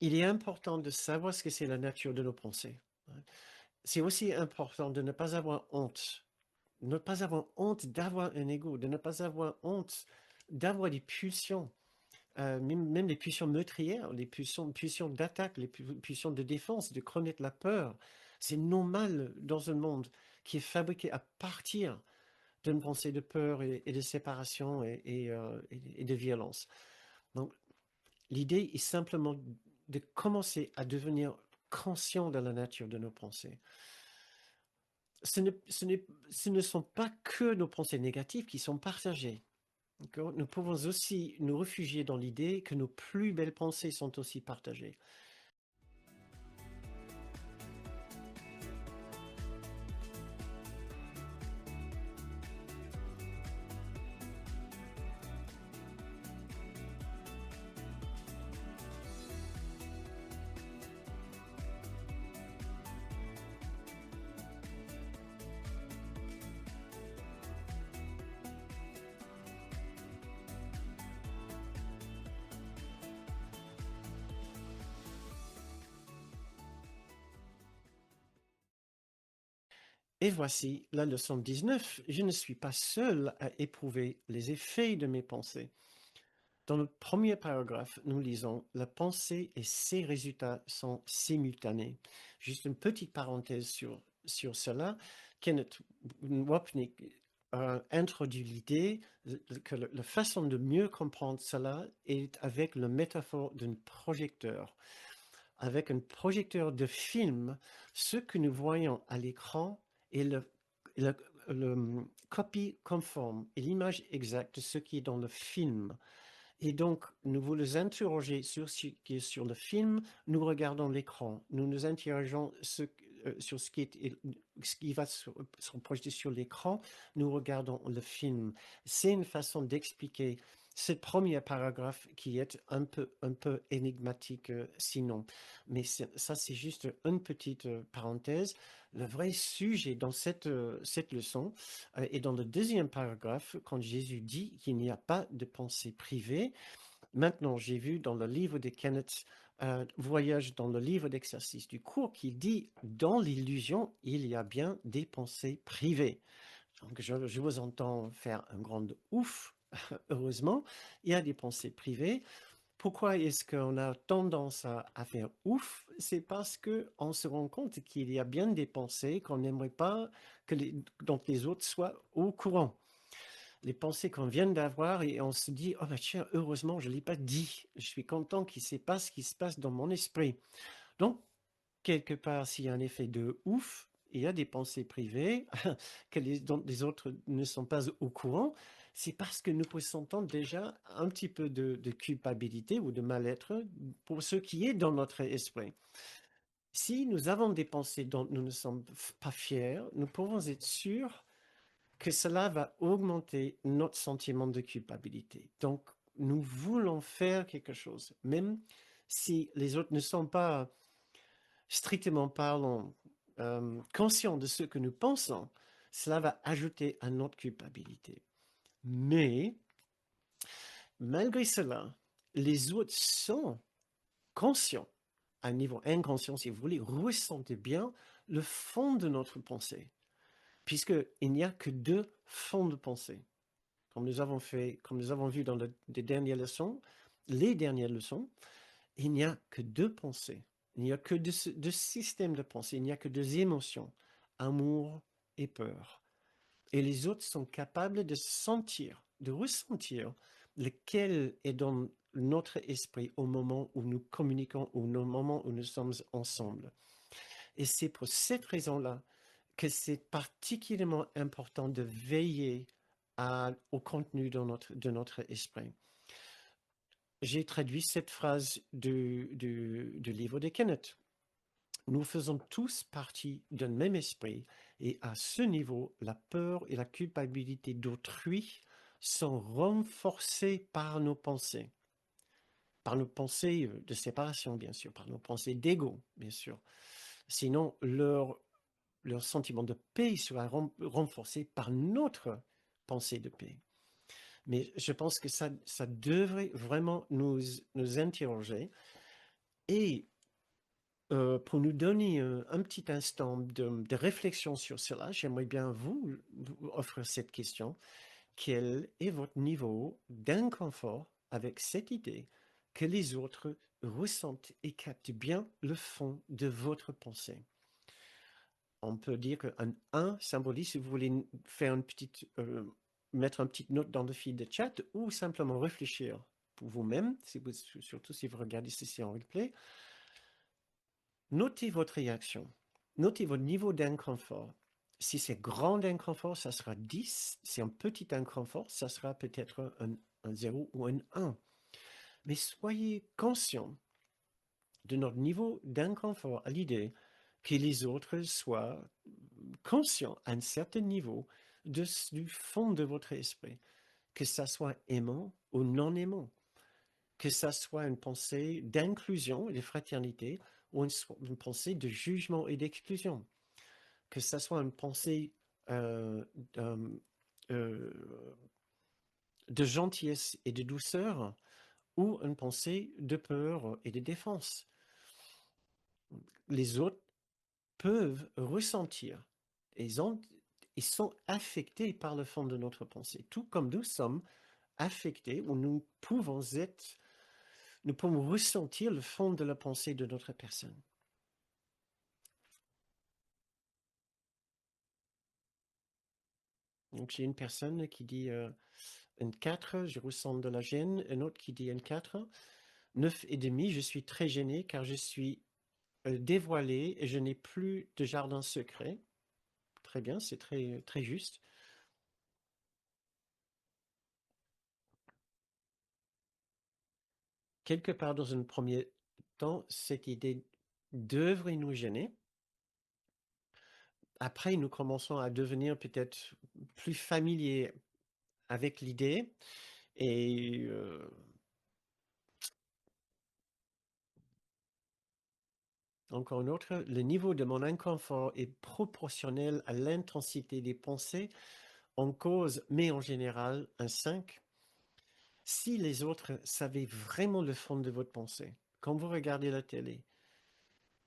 il est important de savoir ce que c'est la nature de nos pensées. Hein. C'est aussi important de ne pas avoir honte. Ne pas avoir honte d'avoir un ego, de ne pas avoir honte d'avoir des pulsions, même les pulsions meurtrières, les pulsions d'attaque, les pulsions de défense, de connaître la peur. C'est normal dans un monde qui est fabriqué à partir d'une pensée de peur et de séparation et de violence. Donc, l'idée est simplement de commencer à devenir conscient de la nature de nos pensées. Ce ne sont pas que nos pensées négatives qui sont partagées. Nous pouvons aussi nous réfugier dans l'idée que nos plus belles pensées sont aussi partagées. Et voici la leçon 19. Je ne suis pas seul à éprouver les effets de mes pensées. Dans le premier paragraphe, nous lisons « La pensée et ses résultats sont simultanés ». Juste une petite parenthèse sur cela. Kenneth Wapnick introduit l'idée que la façon de mieux comprendre cela est avec la métaphore d'un projecteur. Avec un projecteur de film, ce que nous voyons à l'écran est le, copie conforme et l'image exacte de ce qui est dans le film. Et donc, nous voulons interroger sur ce qui est sur le film, nous regardons l'écran, nous nous interrogeons sur ce qui va se projeter sur l'écran, nous regardons le film. C'est une façon d'expliquer ce premier paragraphe qui est un peu énigmatique sinon. Mais ça, c'est juste une petite parenthèse. Le vrai sujet dans cette leçon est dans le deuxième paragraphe, quand Jésus dit qu'il n'y a pas de pensée privée. Maintenant, j'ai vu dans le livre de Kenneth, Voyage dans le livre d'exercice du cours, qu'il dit, dans l'illusion, il y a bien des pensées privées. Donc, je vous entends faire un grand ouf, heureusement, il y a des pensées privées. Pourquoi est-ce qu'on a tendance à faire ouf? C'est parce qu'on se rend compte qu'il y a bien des pensées qu'on n'aimerait pas que dont les autres soient au courant. Les pensées qu'on vient d'avoir et on se dit, oh bah tiens, heureusement, je ne l'ai pas dit. Je suis content qu'il se passe ce qui se passe dans mon esprit. Donc, quelque part, s'il y a un effet de ouf, il y a des pensées privées dont les autres ne sont pas au courant, c'est parce que nous ressentons déjà un petit peu de culpabilité ou de mal-être pour ce qui est dans notre esprit. Si nous avons des pensées dont nous ne sommes pas fiers, nous pouvons être sûrs que cela va augmenter notre sentiment de culpabilité. Donc, nous voulons faire quelque chose, même si les autres ne sont pas, strictement parlant, conscients de ce que nous pensons, cela va ajouter à notre culpabilité. Mais, malgré cela, les autres sont conscients, à un niveau inconscient, si vous voulez, ressentent bien le fond de notre pensée, puisqu'il n'y a que deux fonds de pensée. Comme nous avons vu dans les dernières leçons, il n'y a que deux pensées. Il n'y a que deux systèmes de pensée. Il n'y a que deux émotions, amour et peur. Et les autres sont capables de sentir, de ressentir lequel est dans notre esprit au moment où nous communiquons ou au moment où nous sommes ensemble. Et c'est pour cette raison-là que c'est particulièrement important de veiller au contenu de notre esprit. J'ai traduit cette phrase du livre de Kenneth. Nous faisons tous partie d'un même esprit et à ce niveau, la peur et la culpabilité d'autrui sont renforcées par nos pensées de séparation, bien sûr, par nos pensées d'ego, bien sûr. Sinon, leur sentiment de paix sera renforcé par notre pensée de paix. Mais je pense que ça devrait vraiment nous interroger. Et pour nous donner un petit instant de réflexion sur cela, j'aimerais bien vous offrir cette question. Quel est votre niveau d'inconfort avec cette idée que les autres ressentent et captent bien le fond de votre pensée? On peut dire qu'un 1 symbolise, si vous voulez faire mettre une petite note dans le fil de chat ou simplement réfléchir pour vous-même, surtout si vous regardez ceci en replay, notez votre réaction, notez votre niveau d'inconfort. Si c'est grand inconfort, ça sera 10. Si un petit inconfort, ça sera peut-être un 0 ou un 1. Mais soyez conscient de notre niveau d'inconfort à l'idée que les autres soient conscients à un certain niveau du fond de votre esprit, que ça soit aimant ou non aimant, que ça soit une pensée d'inclusion et de fraternité ou une pensée de jugement et d'exclusion, que ça soit une pensée euh, de, euh, de gentillesse et de douceur ou une pensée de peur et de défense. Les autres peuvent ressentir et ils sont affectés par le fond de notre pensée, tout comme nous sommes affectés ou nous pouvons ressentir le fond de la pensée de notre personne. Donc j'ai une personne qui dit un 4, je ressens de la gêne, un autre qui dit un 4, 9 et demi, je suis très gêné car je suis dévoilé et je n'ai plus de jardin secret. Très bien, c'est très, très juste. Quelque part dans un premier temps, cette idée devrait nous gêner. Après, nous commençons à devenir peut-être plus familiers avec l'idée et encore une autre, le niveau de mon inconfort est proportionnel à l'intensité des pensées en cause, mais en général, un 5. Si les autres savaient vraiment le fond de votre pensée, quand vous regardez la télé,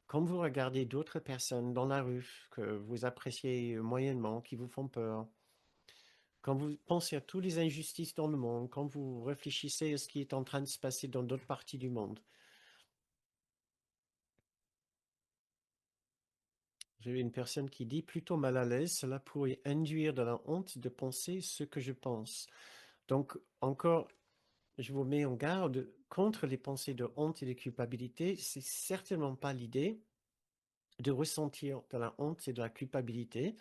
quand vous regardez d'autres personnes dans la rue que vous appréciez moyennement, qui vous font peur, quand vous pensez à toutes les injustices dans le monde, quand vous réfléchissez à ce qui est en train de se passer dans d'autres parties du monde, j'ai une personne qui dit plutôt mal à l'aise, cela pourrait induire de la honte de penser ce que je pense. Donc, encore, je vous mets en garde contre les pensées de honte et de culpabilité. C'est certainement pas l'idée de ressentir de la honte et de la culpabilité.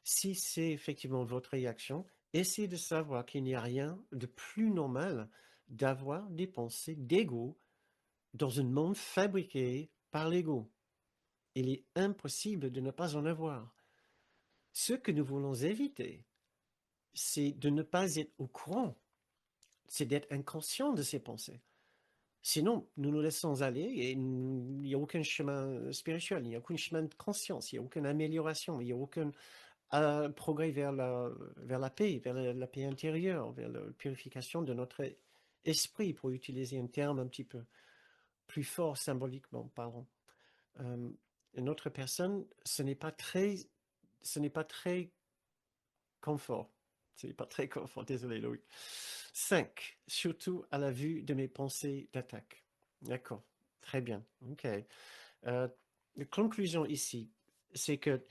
Si c'est effectivement votre réaction, essayez de savoir qu'il n'y a rien de plus normal d'avoir des pensées d'ego dans un monde fabriqué par l'ego. Il est impossible de ne pas en avoir. Ce que nous voulons éviter, c'est de ne pas être au courant, c'est d'être inconscient de ces pensées. Sinon, nous nous laissons aller et il n'y a aucun chemin spirituel, il n'y a aucun chemin de conscience, il n'y a aucune amélioration, il n'y a aucun progrès vers la paix, vers la paix intérieure, vers la purification de notre esprit, pour utiliser un terme un petit peu plus fort symboliquement parlant. Une autre personne, ce n'est pas très confort. Ce n'est pas très confort, désolé Loïc. 5. Surtout à la vue de mes pensées d'attaque. D'accord, très bien. Ok. La conclusion ici, c'est que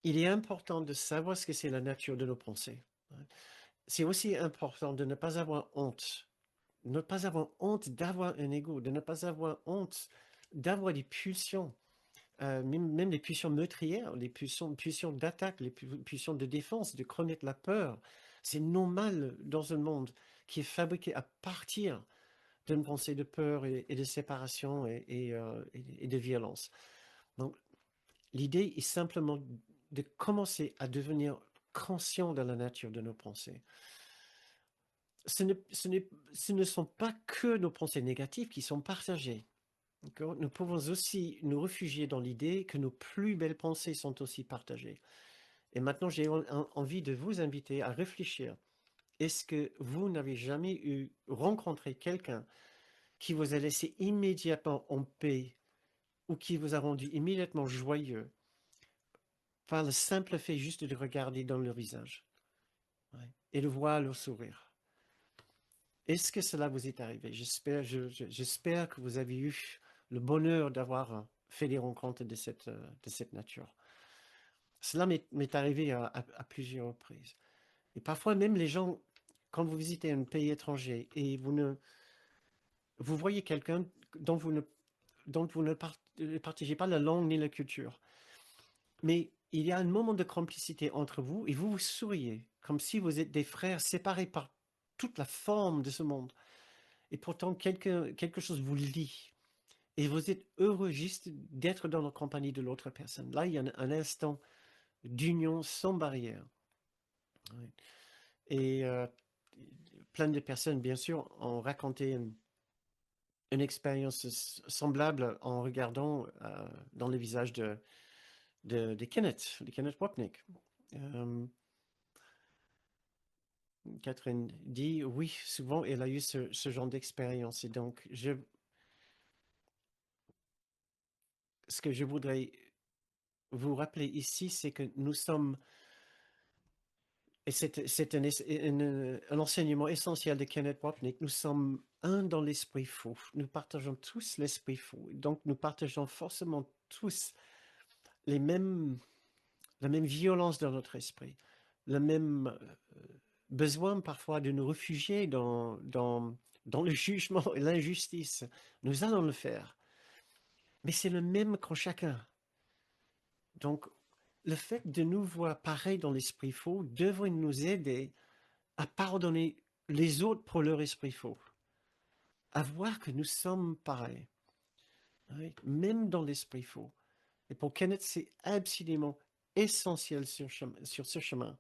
il est important de savoir ce que c'est la nature de nos pensées. C'est aussi important de ne pas avoir honte. Ne pas avoir honte d'avoir un ego, de ne pas avoir honte d'avoir des pulsions, même les pulsions meurtrières, les pulsions d'attaque, les pulsions de défense, de connaître la peur. C'est normal dans un monde qui est fabriqué à partir d'une pensée de peur et de séparation et de violence. Donc, l'idée est simplement de commencer à devenir conscient de la nature de nos pensées. Ce ne sont pas que nos pensées négatives qui sont partagées. Nous pouvons aussi nous réfugier dans l'idée que nos plus belles pensées sont aussi partagées. Et maintenant, j'ai envie de vous inviter à réfléchir. Est-ce que vous n'avez jamais rencontré quelqu'un qui vous a laissé immédiatement en paix ou qui vous a rendu immédiatement joyeux par le simple fait juste de regarder dans leur visage, ouais, et de voir leur sourire. Est-ce que cela vous est arrivé? J'espère que vous avez eu le bonheur d'avoir fait des rencontres de cette nature. Cela m'est arrivé à plusieurs reprises. Et parfois même les gens, quand vous visitez un pays étranger et vous voyez quelqu'un dont vous ne partagez pas la langue ni la culture, mais il y a un moment de complicité entre vous et vous vous souriez, comme si vous êtes des frères séparés par toute la forme de ce monde. Et pourtant, quelque chose vous lie. Et vous êtes heureux juste d'être dans la compagnie de l'autre personne. Là, il y a un instant d'union sans barrière. Ouais. Et plein de personnes, bien sûr, ont raconté une expérience semblable en regardant dans le visage de Kenneth Wapnick. Euh, Catherine dit oui, souvent elle a eu ce genre d'expérience. Et donc, ce que je voudrais vous rappeler ici, c'est que nous sommes, et c'est un enseignement essentiel de Kenneth Wapnick, nous sommes un dans l'esprit faux. Nous partageons tous l'esprit faux. Donc, nous partageons forcément tous les mêmes, la même violence dans notre esprit, le même besoin parfois de nous réfugier dans le jugement et l'injustice. Nous allons le faire. Mais c'est le même qu'en chacun. Donc, le fait de nous voir pareils dans l'esprit faux devrait nous aider à pardonner les autres pour leur esprit faux, à voir que nous sommes pareils, oui, même dans l'esprit faux. Et pour Kenneth, c'est absolument essentiel sur ce chemin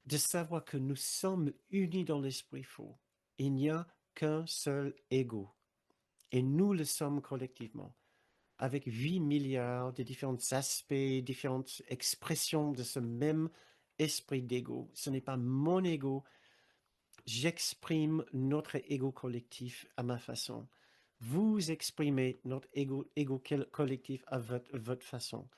de savoir que nous sommes unis dans l'esprit faux. Il n'y a qu'un seul ego. Et nous le sommes collectivement, avec 8 milliards de différents aspects, différentes expressions de ce même esprit d'ego. Ce n'est pas mon ego, j'exprime notre ego collectif à ma façon. Vous exprimez notre ego collectif à votre façon.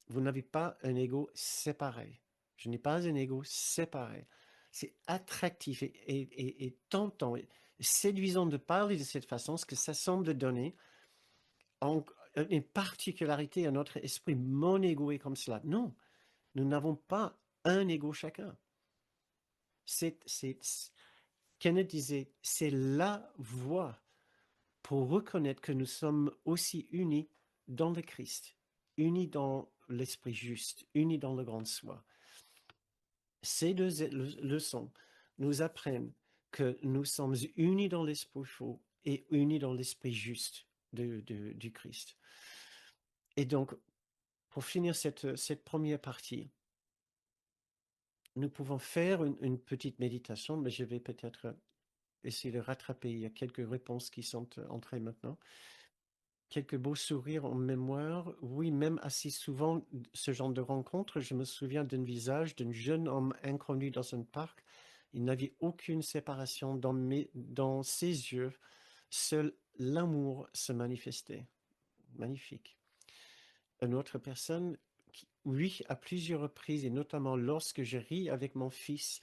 Vous n'avez pas un ego séparé. Je n'ai pas un ego séparé. C'est attractif et tentant, et séduisant de parler de cette façon, ce que ça semble donner une particularité à notre esprit. Mon ego est comme cela. Non, nous n'avons pas un ego chacun. Kenneth disait, c'est la voie pour reconnaître que nous sommes aussi unis dans le Christ, unis dans l'esprit juste, unis dans le grand soi. Ces deux leçons nous apprennent que nous sommes unis dans l'esprit faux et unis dans l'esprit juste du Christ. Et donc, pour finir cette première partie, nous pouvons faire une petite méditation, mais je vais peut-être essayer de rattraper. Il y a quelques réponses qui sont entrées maintenant. Quelques beaux sourires en mémoire. Oui, même assez souvent, ce genre de rencontre, je me souviens d'un visage d'un jeune homme inconnu dans un parc. Il n'avait aucune séparation dans ses yeux. Seul l'amour se manifestait. Magnifique. Une autre personne, oui, à plusieurs reprises, et notamment lorsque je ris avec mon fils,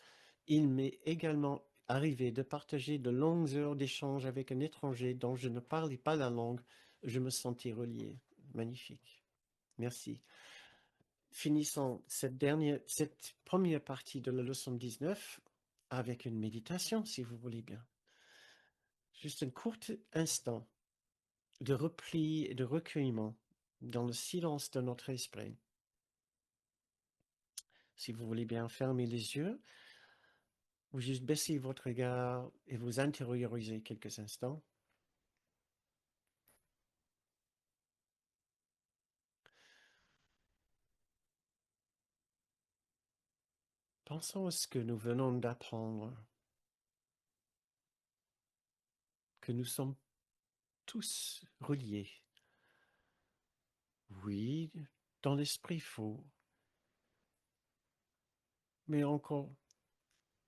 il m'est également arrivé de partager de longues heures d'échange avec un étranger dont je ne parlais pas la langue. Je me sentais relié. Magnifique. Merci. Finissons cette première partie de la leçon 19 avec une méditation, si vous voulez bien. Juste un court instant de repli et de recueillement dans le silence de notre esprit. Si vous voulez bien fermer les yeux, ou juste baisser votre regard et vous intérioriser quelques instants. Pensons à ce que nous venons d'apprendre, que nous sommes tous reliés. Oui, dans l'esprit faux, mais encore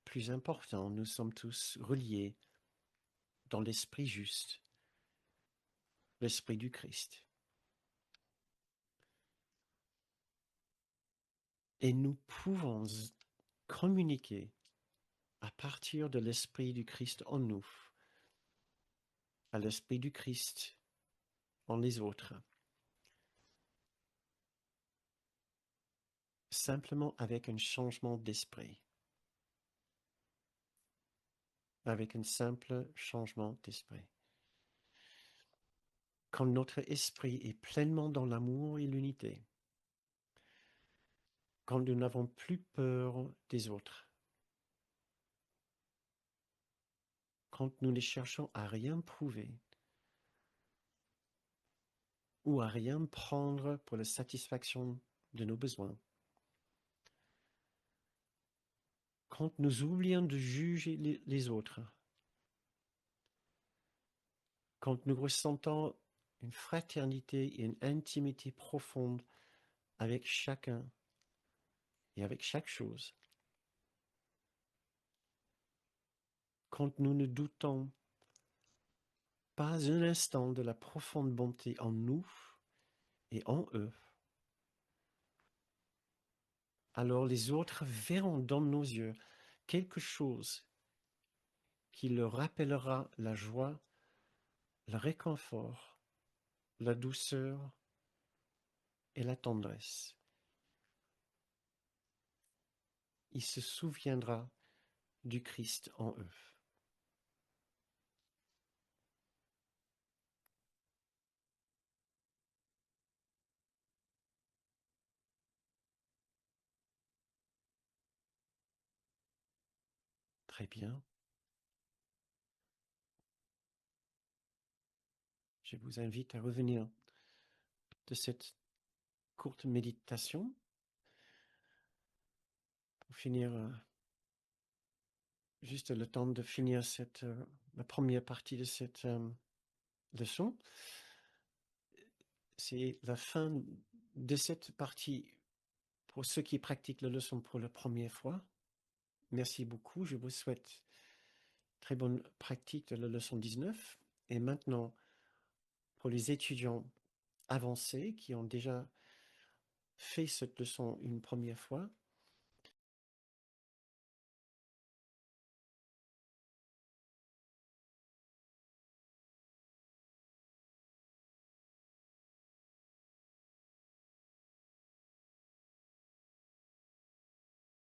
plus important, nous sommes tous reliés dans l'esprit juste. l'Esprit du Christ. Et nous pouvons communiquer à partir de l'Esprit du Christ en nous, à l'Esprit du Christ en les autres, simplement avec un changement d'esprit, avec un simple changement d'esprit. Quand notre esprit est pleinement dans l'amour et l'unité, quand nous n'avons plus peur des autres, quand nous ne cherchons à rien prouver ou à rien prendre pour la satisfaction de nos besoins, quand nous oublions de juger les autres, quand nous ressentons une fraternité et une intimité profonde avec chacun et avec chaque chose, quand nous ne doutons pas un instant de la profonde bonté en nous et en eux, alors les autres verront dans nos yeux quelque chose qui leur rappellera la joie, le réconfort, la douceur et la tendresse. Il se souviendra du Christ en eux. Très bien. Je vous invite à revenir de cette courte méditation pour finir, juste le temps de finir la première partie de cette leçon. C'est la fin de cette partie pour ceux qui pratiquent la leçon pour la première fois. Merci beaucoup. Je vous souhaite très bonne pratique de la leçon 19. Et maintenant, pour les étudiants avancés qui ont déjà fait cette leçon une première fois,